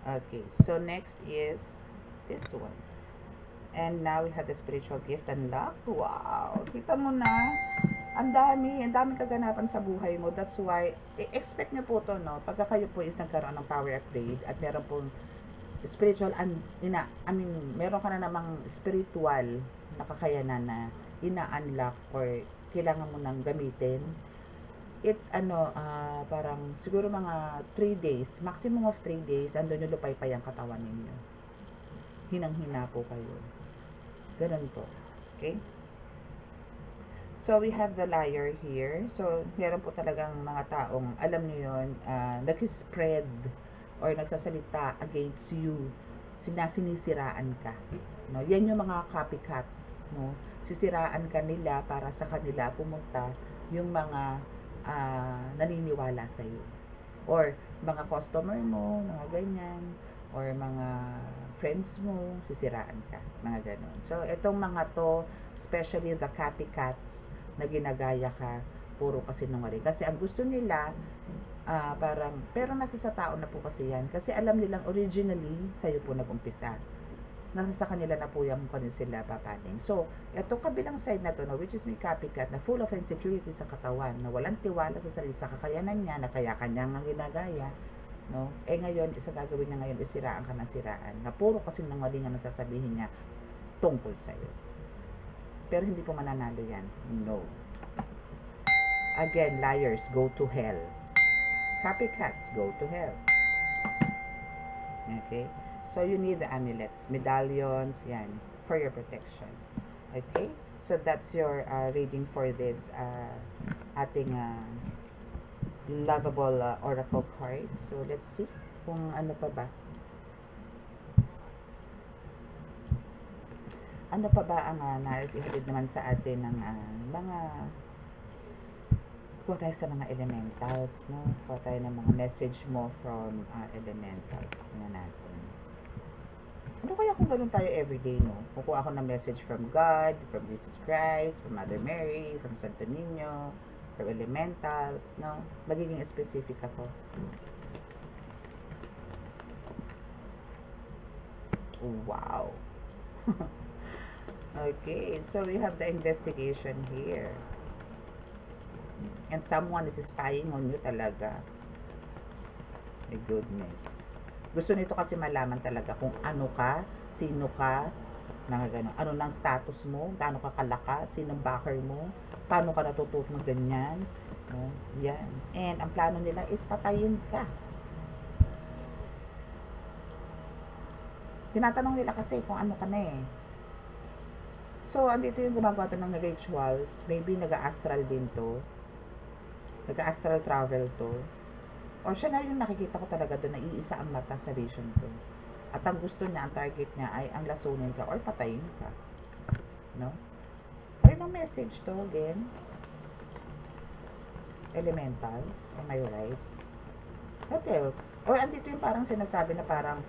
Okay, so next is this one. And now we have the spiritual gift unlock. Wow! Kita mo na, ang daming kaganapan sa buhay mo. That's why, expect nyo po to, no? Pagka kayo po is nagkaroon ng power upgrade at meron pong spiritual, meron ka na namang spiritual na kakayanan na ina-unlock or kailangan mo nang gamitin. It's parang siguro mga 3 days, maximum of 3 days, andun yung lupay-pay ang katawan ninyo. Hinang-hina po kayo. Ganun po. Okay? So, we have the liar here. So, meron po talagang mga taong, alam niyo yun, nag-spread or nagsasalita against you. Sinisiraan ka. No? Yan yung mga copycat. No? Sisiraan ka nila para sa kanila pumunta yung mga naniniwala sa iyo. Or mga customer mo, mga ganyan. Or mga friends mo, sisiraan ka. Mga ganon. So, itong mga to, especially the copycats na ginagaya ka, puro kasi sinungaling. Kasi ang gusto nila, pero nasa sa tao na po kasi yan. Kasi alam nilang originally, sa'yo po nag-umpisa. Nasa sa kanila na po yung kanil sila papaning. So, itong kabilang side na to, no, which is may copycat na full of insecurity sa katawan, na walang tiwala sa sarili, sa kakayanan niya, na kaya kanyang ang ginagaya, no? Ngayon, isa gagawin niya ngayon, isiraan ka ng siraan, na puro kasi nangalingan ang sasabihin niya tungkol sa'yo. Pero hindi po mananalo yan. No. Again, liars, go to hell. Copycats, go to hell. Okay? So, you need the amulets, medallions, yan, for your protection. Okay? So, that's your reading for this ating lovable oracle card. So, let's see kung ano pa ba. Ano pa ba ang nais ihatid naman sa atin ng mga kuha tayo sa mga elementals, no? Kuha tayo ng mga message mo from elementals. Tingnan natin. Ano kaya kung ganun tayo everyday, no? Kukuha ako ng message from God, from Jesus Christ, from Mother Mary, from Santo Niño, from elementals, no? Magiging specific ako. Wow! Okay, so we have the investigation here. And someone is spying on you talaga. My goodness. Gusto nito kasi malaman talaga kung ano ka, sino ka, gano'n. Ano nang status mo, gaano ka kalakas, sinong backer mo, paano ka natutut ng ganyan. No? Yan. And ang plano nila is patayin ka. Tinatanong nila kasi kung ano ka na eh. So, andito yung gumagawa ng rituals. Maybe nag-astral din to. Nag-astral travel to. O siya na yung nakikita ko talaga doon na iisa ang mata sa vision ko. At ang gusto niya, ang target niya ay ang lasunin ka or patayin ka. No? Ano ang message to again? Elementals. Am I right? What else? Or andito yung parang sinasabi na parang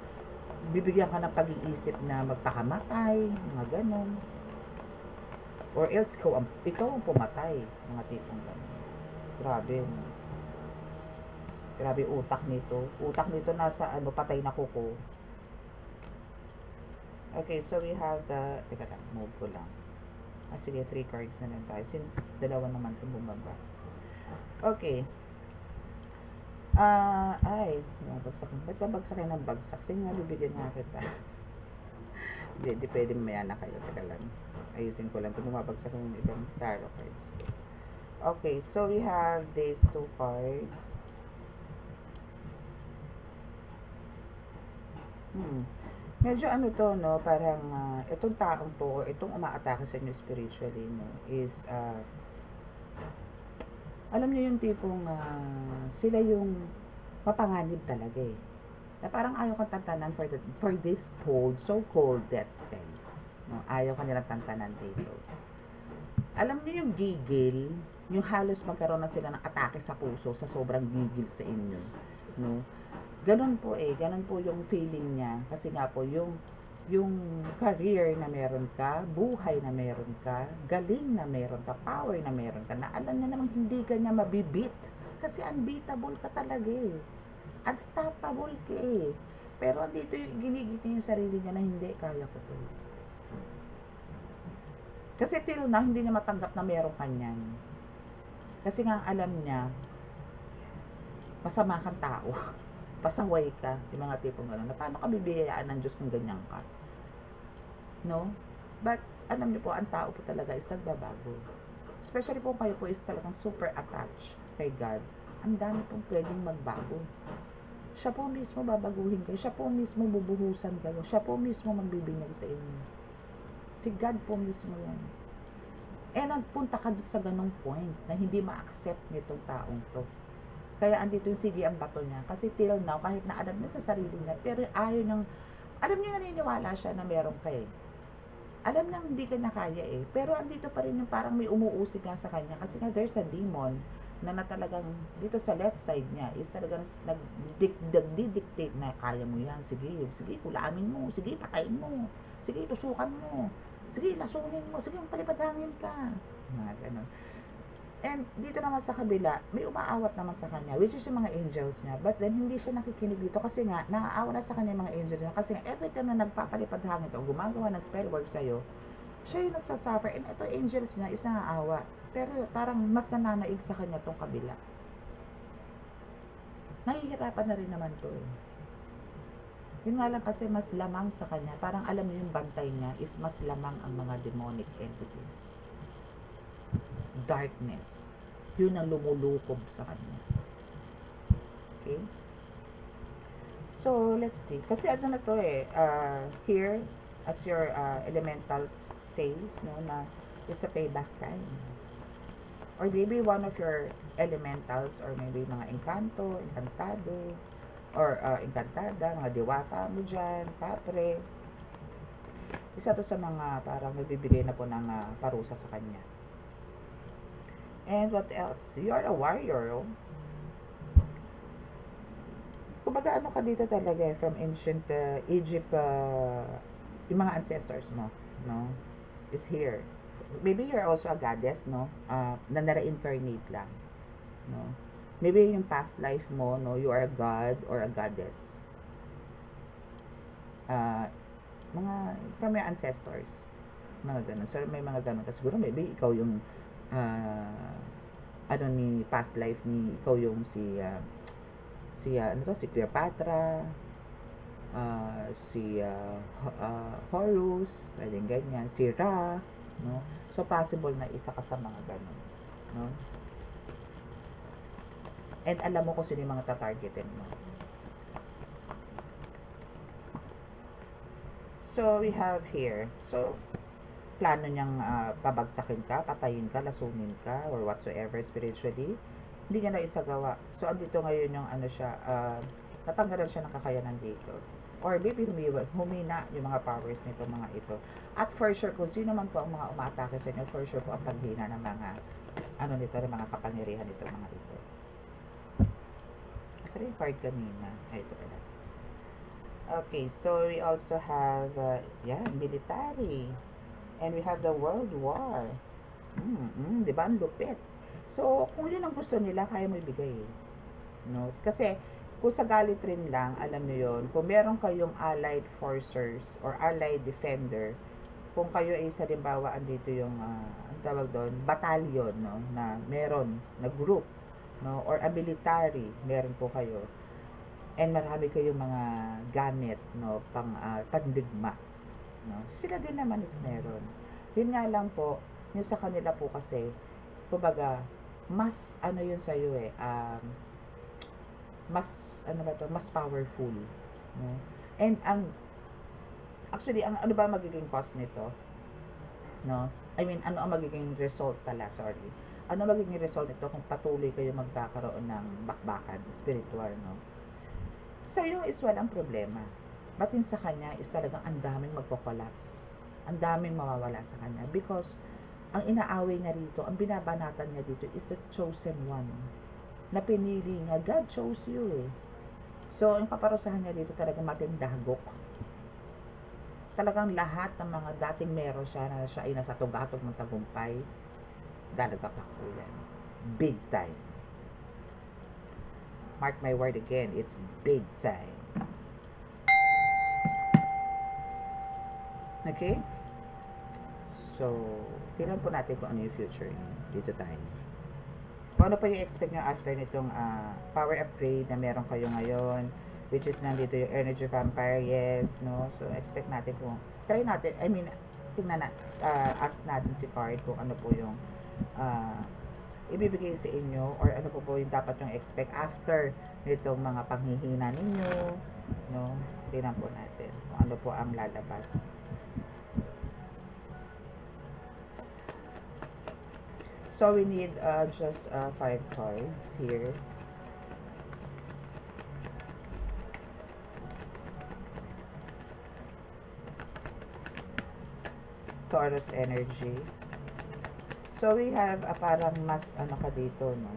bibigyan ka ng pag-iisip na magpakamatay, mga ganon. Or else ikaw ang pumatay, mga tipong ganon. Grabe, no? Grabe utak nito. Utak nito nasa patay na kuko. Okay, so we have the, teka lang, move ko lang. Sige, 3 cards na lang tayo. Since dalawa naman itong bumaba. Okay. Ba't babagsakin ng bagsak? Sige nga, bibigyan nga kita. Hindi pwede mamaya na kayo. Teka lang. Ayusin ko lang. Kung bumabagsak yung ibang tarot cards. Okay, so we have these 2 cards. Medyo to, no, parang itong taong to, or itong umaatake sa inyo spiritually, no, is Alam niyo yung tipong, sila yung mapanganib talaga, eh. Na parang ayaw kang tantanan for this cold, so cold death spell. No, ayaw ka nilang tantanan dito. Alam niyo yung gigil, yung halos magkaroon na sila ng atake sa puso sa sobrang gigil sa inyo. No? Ganun po ganun po yung feeling niya. Kasi nga po, yung career na meron ka, buhay na meron ka, galing na meron ka, power na meron ka, na alam niya namang hindi ka niya mabibit. Kasi unbeatable ka talaga, eh. Unstoppable ka, eh. Pero dito yung ginigit niya yung sarili niya na hindi, kaya ko to. Kasi till now, hindi niya matanggap na meron kanyan. Kasi nga alam niya, masama kang tao. Pasaway ka, yung mga tipong gano'n. Na paano ka bibiyayaan ng Diyos kung ganyan ka? No? But, alam niyo po, ang tao po talaga is nagbabago. Especially po kayo po is talagang super attached kay God. Ang dami pong pwedeng magbago. Siya po mismo babaguhin kayo. Siya po mismo bubuhusan kayo. Siya po mismo magbibinyag sa inyo. Si God po mismo yan. Eh, nagpunta ka dito sa ganong point na hindi ma-accept nitong taong to. Kaya andito yung sige ang bato niya. Kasi till now, kahit na alam niya sa sarili niya, pero ayaw niyang, alam niya naniniwala siya na meron ka, eh. Alam niyang hindi ka na kaya, eh. Pero andito pa rin yung parang may umuusig nga sa kanya. Kasi nga there's a demon na talagang dito sa left side niya is talagang nagdi-dictate na kaya mo yan. Sige, kulamin mo. Sige, patayin mo. Sige, tusukan mo. Sige, lasunin mo. Sige, palipadhangin ka. Mga ganun. And dito naman sa kabila, may umaawat naman sa kanya, which is yung mga angels niya. But then, hindi siya nakikinig dito kasi nga, naaawa na sa kanya yung mga angels niya. Kasi nga, every time na nagpapalipad hangin o gumagawa ng spell work sa'yo, siya yung nagsasuffer. And ito, angels niya is naaawa. Pero parang mas nananaig sa kanya tong kabila. Nahihirapan na rin naman to, eh. Yun nga lang kasi mas lamang sa kanya. Parang alam niyo yung bantay niya is mas lamang ang mga demonic entities. Darkness. Yun ang lumulukob sa kanya. Okay? So, let's see. Kasi ano na to, here, as your elementals says, no, na it's a payback time. Or maybe one of your elementals, or maybe mga engkanto, engkantado, or engkantada, mga diwata mo dyan, kapre. Isa to sa mga parang nagbibigay na po ng parusa sa kanya. And what else? You are a warrior, oh. Kumbaga ano ka dito talaga, from ancient Egypt, yung mga ancestors mo, no, is here. Maybe you're also a goddess, no, na nare-incarnate lang, no. Maybe yung past life mo, no, you are a god or a goddess. Mga from your ancestors, mga ganun. So may mga ganun. Tapos siguro maybe ikaw yung ano ni past life ni ikaw yung si Cleopatra, si Horus, pwedeng ganyan, si Ra, no? So possible na isa ka sa mga ganun, no? And alam mo kung sino yung mga tatargetin mo. So we have here, so plano niyang pabagsakin ka, patayin ka, lasunin ka, or whatsoever spiritually, hindi niya na isagawa. So, andito ngayon yung ano siya, natanggalan siya ng kakayanan dito. Or maybe humina yung mga powers nito, mga ito. At for sure, kung sino man po ang mga umaatake sa inyo, for sure po ang paghina ng mga, ano nito, ng mga kapangyarihan nito, mga ito. Kasi yung card kanina. Ay, ito pala. Okay, so we also have, military. And we have the World War. Diba? Ang lupit. So, kung yun ang gusto nila, kaya mo ibigay. No? Kasi, kung sa galit rin lang, alam nyo yun, kung meron kayong allied forcers or allied defender, kung kayo ay sa halimbawa, andito yung, ang tawag doon, battalion, no? Na meron, na group, no? Or a military, meron po kayo. And marami kayong mga gamit, no? Pandigma. No? Sila din naman is meron. Yun nga lang po, yung sa kanila po kasi, kumbaga, mas ano yun sa'yo mas, ano ba to, mas powerful. No? And actually, ano ba magiging cause nito? No? I mean, ano ang magiging result pala, sorry. ano magiging result nito kung patuloy kayo magkakaroon ng bakbakan, spiritual, no? Sa'yo is walang problema. But yung sa kanya is talagang ang daming magpo-collapse. Ang daming mawawala sa kanya. Because, ang inaaway niya rito, ang binabanatan niya dito is the chosen one. Na pinili nga, God chose you eh. So, ang kaparusahan niya dito talagang matindagok. Talagang lahat ng mga dating meron siya na siya ay nasa tugatog ng tagumpay, dalagakak po yan. Big time. Mark my word again, it's big time. Okay? So, tingnan po natin kung ano yung future dito tayo. Kung ano pa yung expect nyo after nitong power upgrade na meron kayo ngayon, which is nandito yung energy vampire, yes, no? So, expect natin kung, try natin, I mean, tingnan natin, ask natin si card kung ano po yung ibibigay sa inyo or ano po yung dapat yung expect after nitong mga panghihina ninyo, no? Tingnan po natin kung ano po ang lalabas. So, we need just 5 cards here. Taurus energy. So, we have parang mas ano ka dito, no?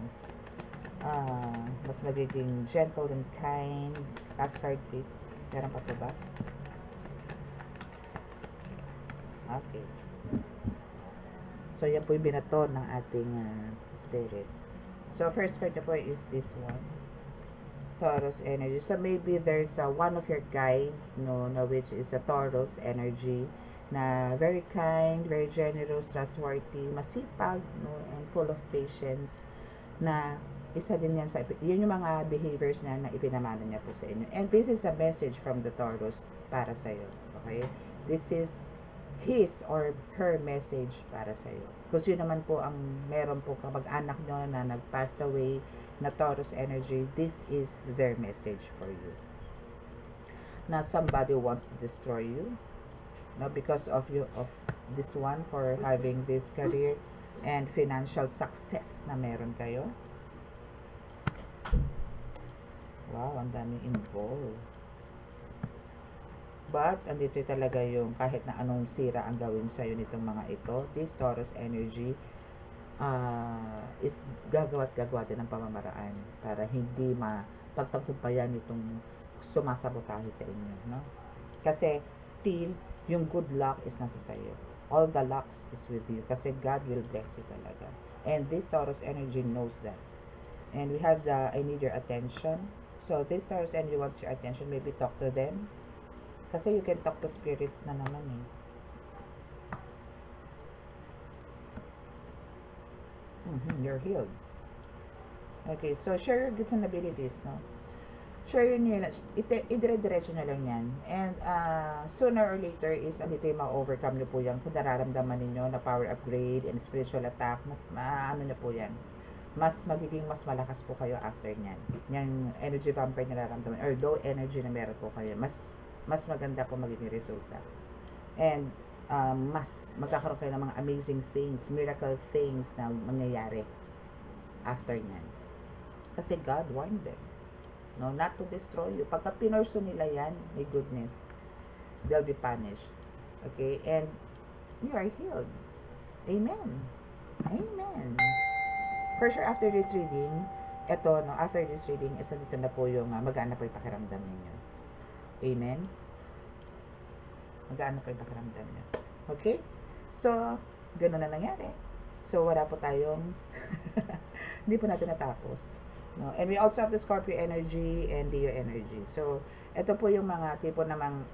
Mas magiging gentle and kind. Last card, please. Meron pa po ba? Okay. So, yan po yung binato ng ating spirit. So, first card na po is this one. Taurus energy. So, maybe there's one of your guides, no, na which is a Taurus energy, na very kind, very generous, trustworthy, masipag, no, and full of patience, na isa din yan sa, yun yung mga behaviors na ipinamana niya po sa inyo. And this is a message from the Taurus para sa'yo. Okay? This is his or her message para sa iyo. Kasi yun naman po ang meron po kamag-anak nyo na nag-passed away na Taurus energy, this is their message for you. Na somebody wants to destroy you, no, because of this one for having this career and financial success na meron kayo. Wow, ang daming involved. But, andito talaga yung kahit na anong sira ang gawin sa'yo nitong mga ito, this Taurus energy is gagawa din ng pamamaraan para hindi mapagtagumpayan itong sumasabotahe sa inyo. No? Kasi, still, yung good luck is nasa sa'yo. All the lucks is with you. Kasi God will bless you talaga. And this Taurus energy knows that. And we have the, I need your attention. So, this Taurus energy wants your attention. Maybe talk to them. Kasi you can talk to spirits na naman eh. You're healed. Okay, so share your gifts and abilities, no? Share nyo yan. Idire-diretso na lang yan. And sooner or later is andito yung ma-overcome nyo po yan. Kung nararamdaman ninyo na power upgrade and spiritual attack, ano na po yan. Mas magiging mas malakas po kayo after nyan. Yung energy vampire na nararamdaman or low energy na meron po kayo. Mas maganda po magiging resulta. And mas magkakaroon kayo ng mga amazing things, miracle things na mangyayari after nyan. Kasi God warned them, no, not to destroy you. Pagka pinorso nila yan, my goodness, they'll be punished. Okay? And you are healed. Amen. Amen. For sure, after this reading, eto, no, after this reading, isa dito na po yung mag-aana po yung pakiramdam ninyo. Amen? Mag-aano po yung pakiramdam niya. Okay? So, gano'n na nangyari. So, wala po tayong hindi po natin natapos. No? And we also have the Scorpio energy and Leo energy. So, ito po yung mga tipo namang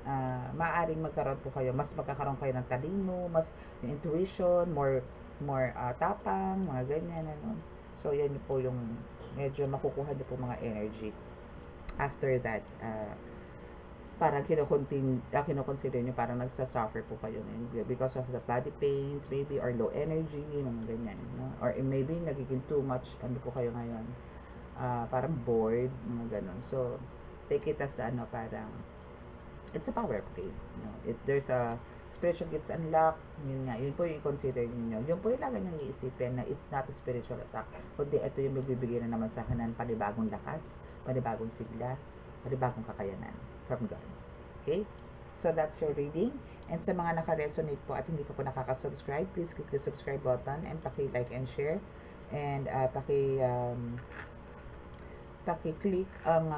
maaaring magkaroon po kayo. Mas magkakaroon kayo ng talino, mas intuition, more tapang, mga ganyan. Ano? So, yan po yung medyo makukuha niyo po mga energies. After that, parang kinoconsider nyo parang nagsasuffer po kayo because of the body pains, maybe, or low energy, mga ganyan, no? Or maybe nagiging too much, ano po kayo ngayon, parang bored, mga ganon. So, take it as, parang, it's a power play, no? There's a spiritual gifts unlocked, yun nga, yun po yung consider niyo. Yun po yung lagi niyong iisipin na it's not a spiritual attack, kundi ito yung magbibigay na naman sa akin ng panibagong lakas, panibagong sigla, panibagong kakayanan from God. Okay? So, that's your reading. And sa mga naka-resonate po at hindi pa po nakaka-subscribe, please click the subscribe button and paki-like and share. And paki-click ang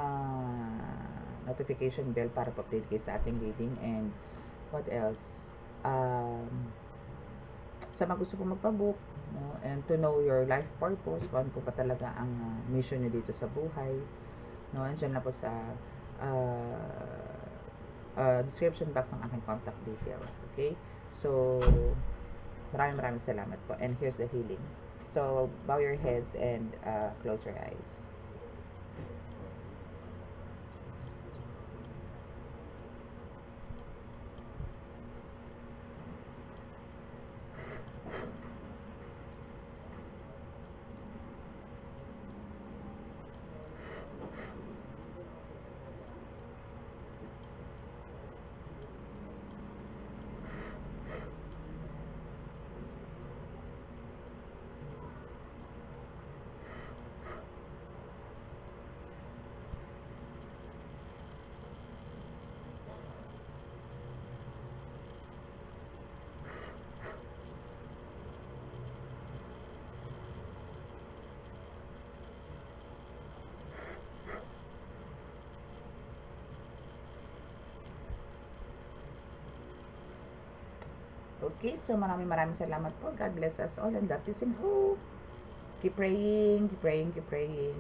notification bell para pa-update kayo sa ating reading. And what else? Sa mga gusto po magpabook, no, and to know your life purpose, kung ano po pa talaga ang mission nyo dito sa buhay, no, andyan na po sa description box ang aking contact details. Okay? So, maraming salamat po. And here's the healing. So, bow your heads and close your eyes. Okay, so maraming salamat po. God bless us all and God bless and hope. Keep praying, keep praying, keep praying.